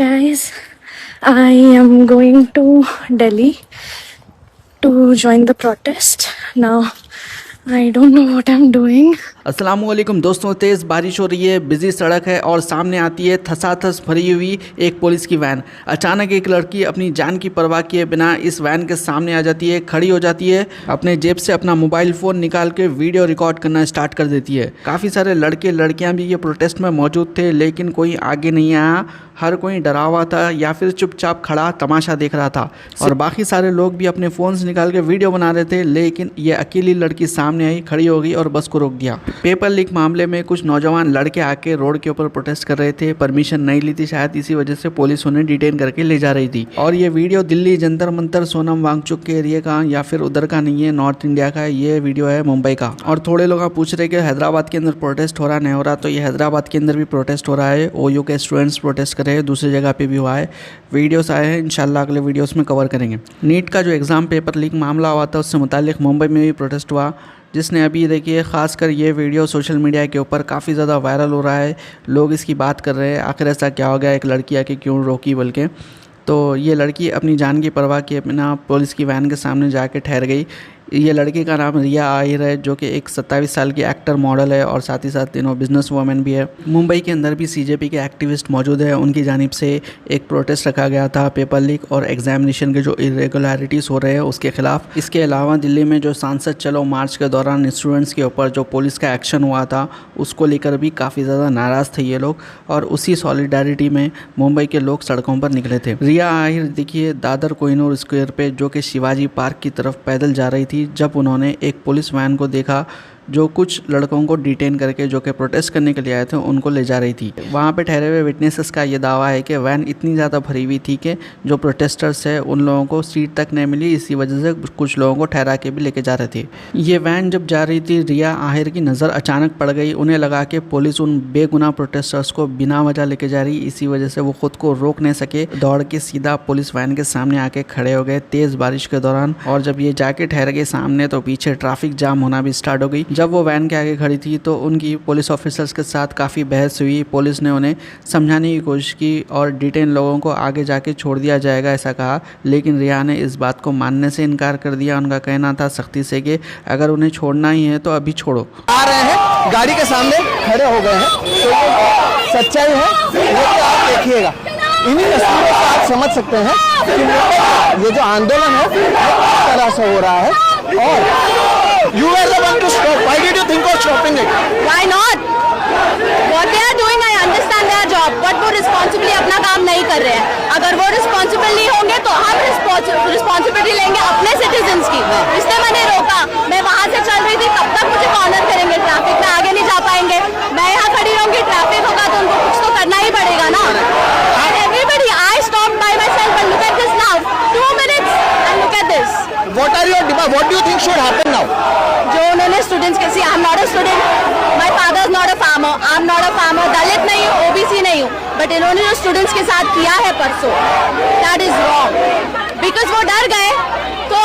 Guys, I am going to Delhi to join the protest. Now, I don't know what I'm doing. अस्सलामुअलैकुम दोस्तों, तेज़ बारिश हो रही है, बिजी सड़क है और सामने आती है थसाथस भरी हुई एक पुलिस की वैन। अचानक एक लड़की अपनी जान की परवाह किए बिना इस वैन के सामने आ जाती है, खड़ी हो जाती है, अपने जेब से अपना मोबाइल फ़ोन निकाल के वीडियो रिकॉर्ड करना स्टार्ट कर देती है। काफ़ी सारे लड़के लड़कियां भी ये प्रोटेस्ट में मौजूद थे, लेकिन कोई आगे नहीं आया। हर कोई डरा हुआ था या फिर चुपचाप खड़ा तमाशा देख रहा था और बाकी सारे लोग भी अपने फ़ोन्स निकाल के वीडियो बना रहे थे। लेकिन ये अकेली लड़की सामने आई, खड़ी हो गई और बस को रोक दिया। पेपर लीक मामले में कुछ नौजवान लड़के आके रोड के ऊपर प्रोटेस्ट कर रहे थे, परमिशन नहीं ली थी शायद, इसी वजह से पुलिस उन्हें डिटेन करके ले जा रही थी। और ये वीडियो दिल्ली जंतर मंतर सोनम वांगचुक के एरिया का या फिर उधर का नहीं है, नॉर्थ इंडिया का। ये वीडियो है मुंबई का। और थोड़े लोग पूछ रहे कि हैदराबाद के अंदर प्रोटेस्ट हो रहा नहीं हो रहा, तो ये हैदराबाद के अंदर भी प्रोटेस्ट हो रहा है। ओयू के स्टूडेंट्स प्रोटेस्ट कर रहे हैं, दूसरी जगह पे भी हुआ है। वीडियोस आए हैं, इंशाल्लाह अगले वीडियोस में कवर करेंगे। नीट का जो एग्ज़ाम पेपर लीक मामला हुआ था, उससे मुतालिक मुंबई में भी प्रोटेस्ट हुआ, जिसने अभी देखिए ख़ासकर ये वीडियो सोशल मीडिया के ऊपर काफ़ी ज़्यादा वायरल हो रहा है। लोग इसकी बात कर रहे हैं, आखिर ऐसा क्या हो गया, एक लड़की आके क्यों रोकी। बल्कि तो ये लड़की अपनी जान की परवाह किए बिना पुलिस की वैन के सामने जाके ठहर गई। ये लड़की का नाम रिया आहिर है, जो कि एक 27 साल की एक्टर मॉडल है और साथ ही साथ बिजनेस वूमेन भी है। मुंबई के अंदर भी सीजेपी के एक्टिविस्ट मौजूद है, उनकी जानिब से एक प्रोटेस्ट रखा गया था पेपर लीक और एग्जामिनेशन के जो इरेगुलरिटीज़ हो रहे हैं उसके खिलाफ। इसके अलावा दिल्ली में जो सांसद चलो मार्च के दौरान स्टूडेंट्स के ऊपर जो पुलिस का एक्शन हुआ था, उसको लेकर भी काफ़ी ज़्यादा नाराज़ थे ये लोग, और उसी सॉलिडारिटी में मुंबई के लोग सड़कों पर निकले थे। रिया आहिर देखिए दादर कोहिनूर स्क्वायर पे, जो कि शिवाजी पार्क की तरफ पैदल जा रही थी, जब उन्होंने एक पुलिस वैन को देखा जो कुछ लड़कों को डिटेन करके, जो कि प्रोटेस्ट करने के लिए आए थे, उनको ले जा रही थी। वहाँ पे ठहरे हुए विटनेसेस का ये दावा है कि वैन इतनी ज़्यादा भरी हुई थी कि जो प्रोटेस्टर्स है उन लोगों को सीट तक नहीं मिली, इसी वजह से कुछ लोगों को ठहरा के भी लेके जा रहे थे। ये वैन जब जा रही थी, रिया आहिर की नज़र अचानक पड़ गई। उन्हें लगा कि पुलिस उन बेगुनाह प्रोटेस्टर्स को बिना वजह लेके जा रही, इसी वजह से वो खुद को रोक नहीं सके, दौड़ के सीधा पुलिस वैन के सामने आके खड़े हो गए तेज़ बारिश के दौरान। और जब ये जाके ठहर गए सामने, तो पीछे ट्रैफिक जाम होना भी स्टार्ट हो गई। जब वो वैन के आगे खड़ी थी तो उनकी पुलिस ऑफिसर्स के साथ काफ़ी बहस हुई। पुलिस ने उन्हें समझाने की कोशिश की और डिटेन लोगों को आगे जाके छोड़ दिया जाएगा ऐसा कहा, लेकिन रिया ने इस बात को मानने से इनकार कर दिया। उनका कहना था सख्ती से कि अगर उन्हें छोड़ना ही है तो अभी छोड़ो। आ रहे हैं, गाड़ी के सामने खड़े हो गए हैं, तो ये सच्चाई है, वो तो आप देखिएगा। इन्हीं तस्वीरों से आप समझ सकते हैं कि ये जो आंदोलन है किस तरह से हो रहा है। और you were the one to stop. Why did you think of stopping it? Why not? What they are doing, I understand their job, but वो रिस्पॉन्सिबली अपना काम नहीं कर रहे हैं। अगर वो रिस्पॉन्सिबल नहीं होंगे तो हम रिस्पॉन्सिबिलिटी लेंगे अपने सिटीजन्स की। इसलिए मैंने रोका, मैं वहाँ से चल रही थी, तब तक मुझे कॉर्नर करेंगे, ट्रैफिक में आगे नहीं जा पाएंगे। मैं यहाँ खड़ी रहूंगी, ट्रैफिक होगा तो उनको कुछ तो करना ही पड़ेगा ना। And everybody, I stopped by myself and look at this now, 2 minutes and look at this. What are your demands? What do you think should happen now? जो उन्होंने स्टूडेंट्स के see, I am not a student, my father is not a farmer, I am not a farmer, Dalit नहीं हूँ, OBC नहीं हूँ, but इन्होंने जो students के साथ किया है परसों, दैट इज रॉन्ग। बिकॉज वो डर गए, तो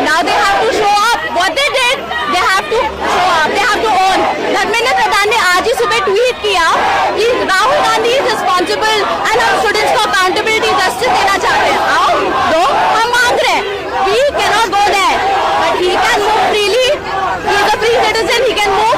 now they have to show up what they did, they have to show up, they have to own. Dharmendra Pradhan ने आज ही सुबह ट्वीट किया कि Rahul Gandhi is responsible and हम स्टूडेंट्स को अकाउंटेबिलिटी जस्टिस देना चाहते हैं। आओ दो, हम मांग रहे हैं, we can not go there, but he can move freely, he is a free citizen, he can move.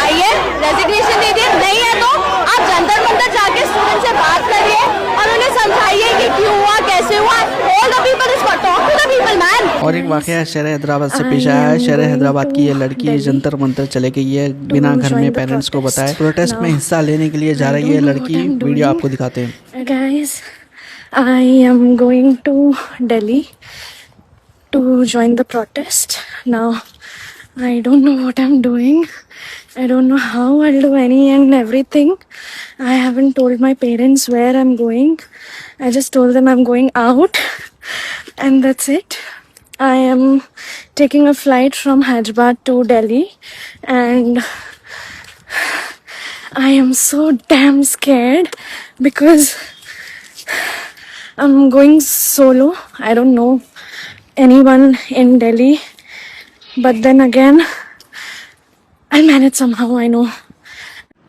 आइए रेजिग्नेशन दे दिए, नहीं है तो आप जंतर मंतर जाके स्टूडेंट से बात करिए और उन्हें समझाइए कि क्यों हुआ, कैसे हुआ। All the people is for talk to the people man. और एक वाकया शहर हैदराबाद से पेश आया है। शहर हैदराबाद की ये लड़की जंतर मंतर चले गई है बिना घर में पेरेंट्स को बताए। प्रोटेस्ट में हिस्सा लेने के लिए जा रही है लड़की, वीडियो आपको दिखाते हैं। Guys, I am going to Delhi to join the protest. Now, I don't know what I'm doing. I don't know how I'll do any and everything. I haven't told my parents where I'm going. I just told them I'm going out and that's it. I am taking a flight from Hyderabad to Delhi and I am so damn scared because I'm going solo. I don't know anyone in Delhi, but then again I'll manage somehow, I know.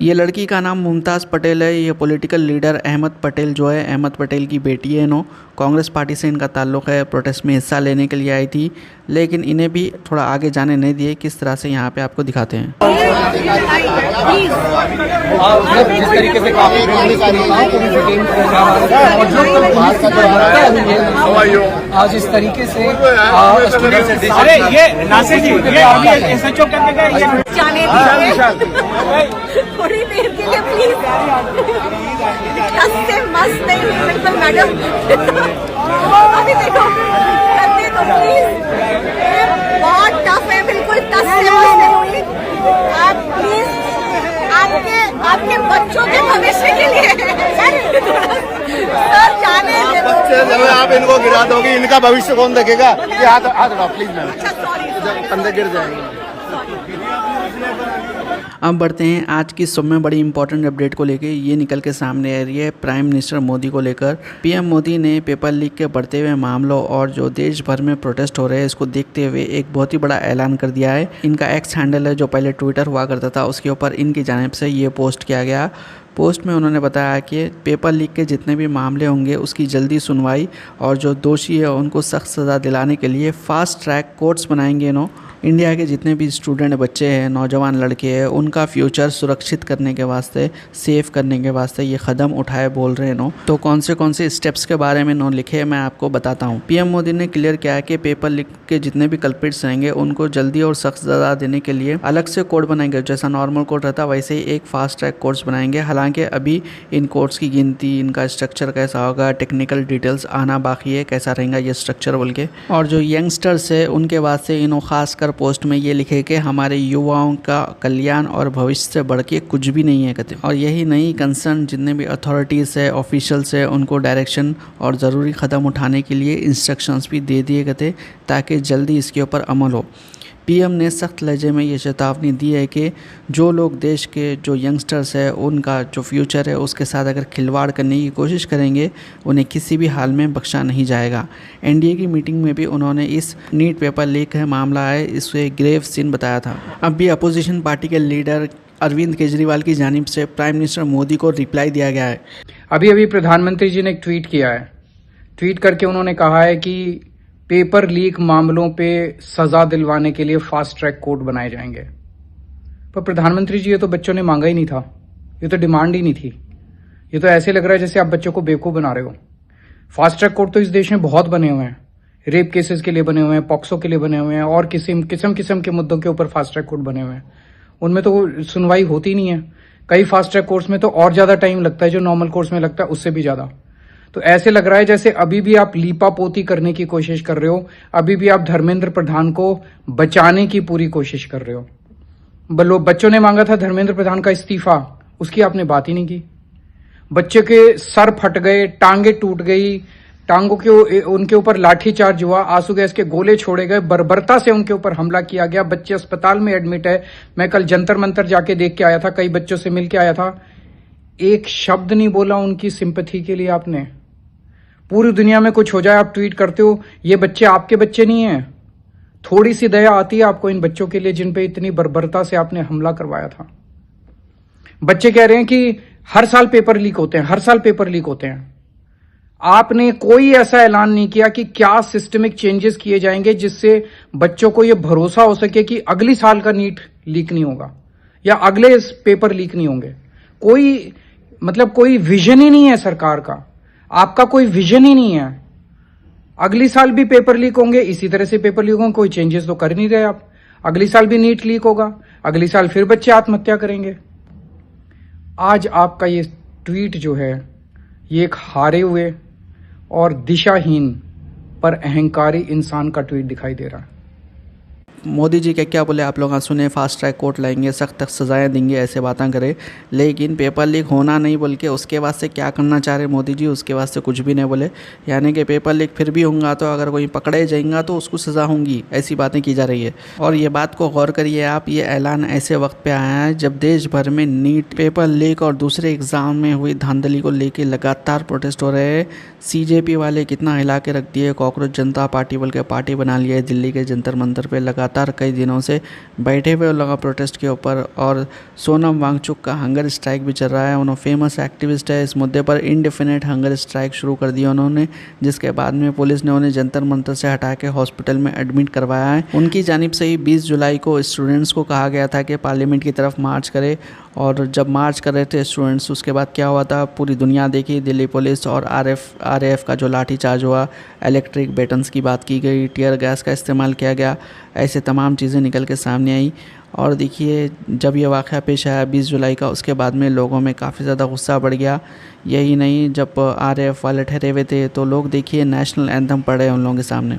ये लड़की का नाम मुमताज़ पटेल है। ये political leader Ahmad Patel जो है, अहमद पटेल की बेटी है। नो कांग्रेस पार्टी से इनका ताल्लुक़ है। प्रोटेस्ट में हिस्सा लेने के लिए आई थी, लेकिन इन्हें भी थोड़ा आगे जाने नहीं दिए। किस तरह से यहाँ पे आपको दिखाते हैं। जिस तरीके से आज इस तरीके से अरे ये नासिर जी, ये अभी एसएचओ करके गए, ये जाने दीजिए थोड़ी देर के लिए प्लीज। टस से मस्त नहीं हुई बिल्कुल मैडम। अभी देखो करने तो प्लीज, बहुत टफ है, बिल्कुल टस से मस्त नहीं हुई। आप प्लीज आपके बच्चों के भविष्य के लिए सर जाने दे दो। बच्चे जब आप इनको गिरा दोगे, इनका भविष्य कौन देखेगा? ये हाथ हटाओ प्लीज मैम, अच्छा सॉरी अंदर गिर जाएंगे। अब बढ़ते हैं आज की सब में बड़ी इंपॉर्टेंट अपडेट को लेके। ये निकल के सामने आ रही है प्राइम मिनिस्टर मोदी को लेकर। पीएम मोदी ने पेपर लीक के बढ़ते हुए मामलों और जो देश भर में प्रोटेस्ट हो रहे हैं, इसको देखते हुए एक बहुत ही बड़ा ऐलान कर दिया है। इनका एक्स हैंडल है, जो पहले ट्विटर हुआ करता था, उसके ऊपर इनकी जानिब से ये पोस्ट किया गया। पोस्ट में उन्होंने बताया कि पेपर लीक के जितने भी मामले होंगे उसकी जल्दी सुनवाई और जो दोषी है उनको सख्त सज़ा दिलाने के लिए फास्ट ट्रैक कोर्ट्स बनाएंगे। नो इंडिया के जितने भी स्टूडेंट बच्चे हैं, नौजवान लड़के हैं, उनका फ्यूचर सुरक्षित करने के वास्ते, सेव करने के वास्ते ये कदम उठाए बोल रहे हैं। नो तो कौन से स्टेप्स के बारे में नो लिखे मैं आपको बताता हूँ। पीएम मोदी ने क्लियर किया है कि पेपर लीक के जितने भी कल्प्रिट्स रहेंगे उनको जल्दी और सख्त सज़ा देने के लिए अलग से कोर्ट बनाएंगे। जैसा नॉर्मल कोर्ट रहता है वैसे ही एक फास्ट ट्रैक कोर्ट्स बनाएंगे। हालांकि अभी इन कोर्ट्स की गिनती, इनका स्ट्रक्चर कैसा होगा, टेक्निकल डिटेल्स आना बाकी है, कैसा रहेगा ये स्ट्रक्चर बोल के। और जो यंगस्टर्स है उनके वास्ते इन्हों खासकर पोस्ट में ये लिखे कि हमारे युवाओं का कल्याण और भविष्य से बढ़ के कुछ भी नहीं है कहते। और यही नहीं, कंसर्न जितने भी अथॉरिटीज़ है, ऑफिशियल्स है, उनको डायरेक्शन और ज़रूरी कदम उठाने के लिए इंस्ट्रक्शंस भी दे दिए गए ताकि जल्दी इसके ऊपर अमल हो। पीएम ने सख्त लहजे में ये चेतावनी दी है कि जो लोग देश के जो यंगस्टर्स है उनका जो फ्यूचर है उसके साथ अगर खिलवाड़ करने की कोशिश करेंगे, उन्हें किसी भी हाल में बख्शा नहीं जाएगा। एनडीए की मीटिंग में भी उन्होंने इस नीट पेपर लीक है मामला है इसे ग्रेव सीन बताया था। अब भी अपोजिशन पार्टी के लीडर अरविंद केजरीवाल की जानिब से प्राइम मिनिस्टर मोदी को रिप्लाई दिया गया है। अभी प्रधानमंत्री जी ने एक ट्वीट किया है। ट्वीट करके उन्होंने कहा है कि पेपर लीक मामलों पे सजा दिलवाने के लिए फास्ट ट्रैक कोर्ट बनाए जाएंगे। पर प्रधानमंत्री जी, ये तो बच्चों ने मांगा ही नहीं था, ये तो डिमांड ही नहीं थी। ये तो ऐसे लग रहा है जैसे आप बच्चों को बेवकूफ बना रहे हो। फास्ट ट्रैक कोर्ट तो इस देश में बहुत बने हुए हैं, रेप केसेस के लिए बने हुए हैं, पॉक्सो के लिए बने हुए हैं और किस्म के मुद्दों के ऊपर फास्ट ट्रैक कोर्ट बने हुए हैं। उनमें तो सुनवाई होती नहीं है। कई फास्ट ट्रैक कोर्ट्स में तो और ज्यादा टाइम लगता है, जो नॉर्मल कोर्ट्स में लगता है उससे भी ज्यादा। तो ऐसे लग रहा है जैसे अभी भी आप लीपापोती करने की कोशिश कर रहे हो, अभी भी आप धर्मेंद्र प्रधान को बचाने की पूरी कोशिश कर रहे हो। बच्चों ने मांगा था धर्मेंद्र प्रधान का इस्तीफा, उसकी आपने बात ही नहीं की। बच्चे के सर फट गए, टांगे टूट गई, टांगों के उनके ऊपर लाठीचार्ज हुआ, आंसू गैस के गोले छोड़े गए, बर्बरता से उनके ऊपर हमला किया गया। बच्चे अस्पताल में एडमिट है। मैं कल जंतर मंतर जाके देख के आया था, कई बच्चों से मिल के आया था। एक शब्द नहीं बोला उनकी सिंपैथी के लिए आपने। पूरी दुनिया में कुछ हो जाए आप ट्वीट करते हो, ये बच्चे आपके बच्चे नहीं हैं। थोड़ी सी दया आती है आपको इन बच्चों के लिए जिन पे इतनी बर्बरता से आपने हमला करवाया था। बच्चे कह रहे हैं कि हर साल पेपर लीक होते हैं, हर साल पेपर लीक होते हैं। आपने कोई ऐसा ऐलान नहीं किया कि क्या सिस्टमिक चेंजेस किए जाएंगे जिससे बच्चों को यह भरोसा हो सके कि अगली साल का नीट लीक नहीं होगा या अगले पेपर लीक नहीं होंगे। कोई विजन ही नहीं है सरकार का, आपका कोई विजन ही नहीं है। अगली साल भी पेपर लीक होंगे, इसी तरह से पेपर लीक होंगे, कोई चेंजेस तो कर नहीं रहे आप। अगली साल भी नीट लीक होगा, अगली साल फिर बच्चे आत्महत्या करेंगे। आज आपका ये ट्वीट जो है ये एक हारे हुए और दिशाहीन पर अहंकारी इंसान का ट्वीट दिखाई दे रहा है। मोदी जी क्या बोले आप लोग सुने, फास्ट ट्रैक कोर्ट लाएंगे, सख्त सजाएं देंगे, ऐसे बातें करे, लेकिन पेपर लीक होना नहीं बोल के उसके वास्ते क्या करना चाह रहे मोदी जी, उसके वास्ते कुछ भी नहीं बोले। यानी कि पेपर लीक फिर भी होगा तो अगर कोई पकड़े जाएगा तो उसको सज़ा होंगी, ऐसी बातें की जा रही है। और ये बात को गौर करिए आप, ये ऐलान ऐसे वक्त पे आया है जब देश भर में नीट पेपर लीक और दूसरे एग्ज़ाम में हुई धांधली को लेकर लगातार प्रोटेस्ट हो रहे हैं। सीजेपी वाले कितना हिला के रख दिए, कॉकरोच जनता पार्टी बोल के पार्टी बना लिया है दिल्ली के जंतर मंतर पर, लगातार लगातार कई दिनों से बैठे हुए लोग प्रोटेस्ट के ऊपर, और सोनम वांगचुक का हंगर स्ट्राइक भी चल रहा है। उन्होंने फेमस एक्टिविस्ट है, इस मुद्दे पर इंडेफिनिट हंगर स्ट्राइक शुरू कर दिया उन्होंने, जिसके बाद में पुलिस ने उन्हें जंतर मंतर से हटा के हॉस्पिटल में एडमिट करवाया है। उनकी जानिब से ही 20 जुलाई को स्टूडेंट्स को कहा गया था कि पार्लियामेंट की तरफ मार्च करे, और जब मार्च कर रहे थे स्टूडेंट्स, उसके बाद क्या हुआ था पूरी दुनिया देखी। दिल्ली पुलिस और आरएएफ का जो लाठीचार्ज हुआ, इलेक्ट्रिक बेटन्स की बात की गई, टीयर गैस का इस्तेमाल किया गया, ऐसे तमाम चीज़ें निकल के सामने आई। और देखिए जब ये वाक़या पेश आया 20 जुलाई का, उसके बाद में लोगों में काफ़ी ज़्यादा गुस्सा बढ़ गया। यही नहीं, जब आरएएफ वाले ठहरे हुए थे तो लोग देखिए नेशनल एंथम पढ़ रहे हैं उन लोगों के सामने।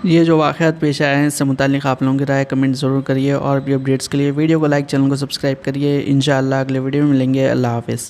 ये जो वाक़यात पेश आए हैं इससे मुताल्लिक़ आप लोगों की राय कमेंट ज़रूर करिए, और भी अपडेट्स के लिए वीडियो को लाइक, चैनल को सब्सक्राइब करिए। इंशाअल्लाह अगले वीडियो में मिलेंगे। अल्लाह हाफ़िज़।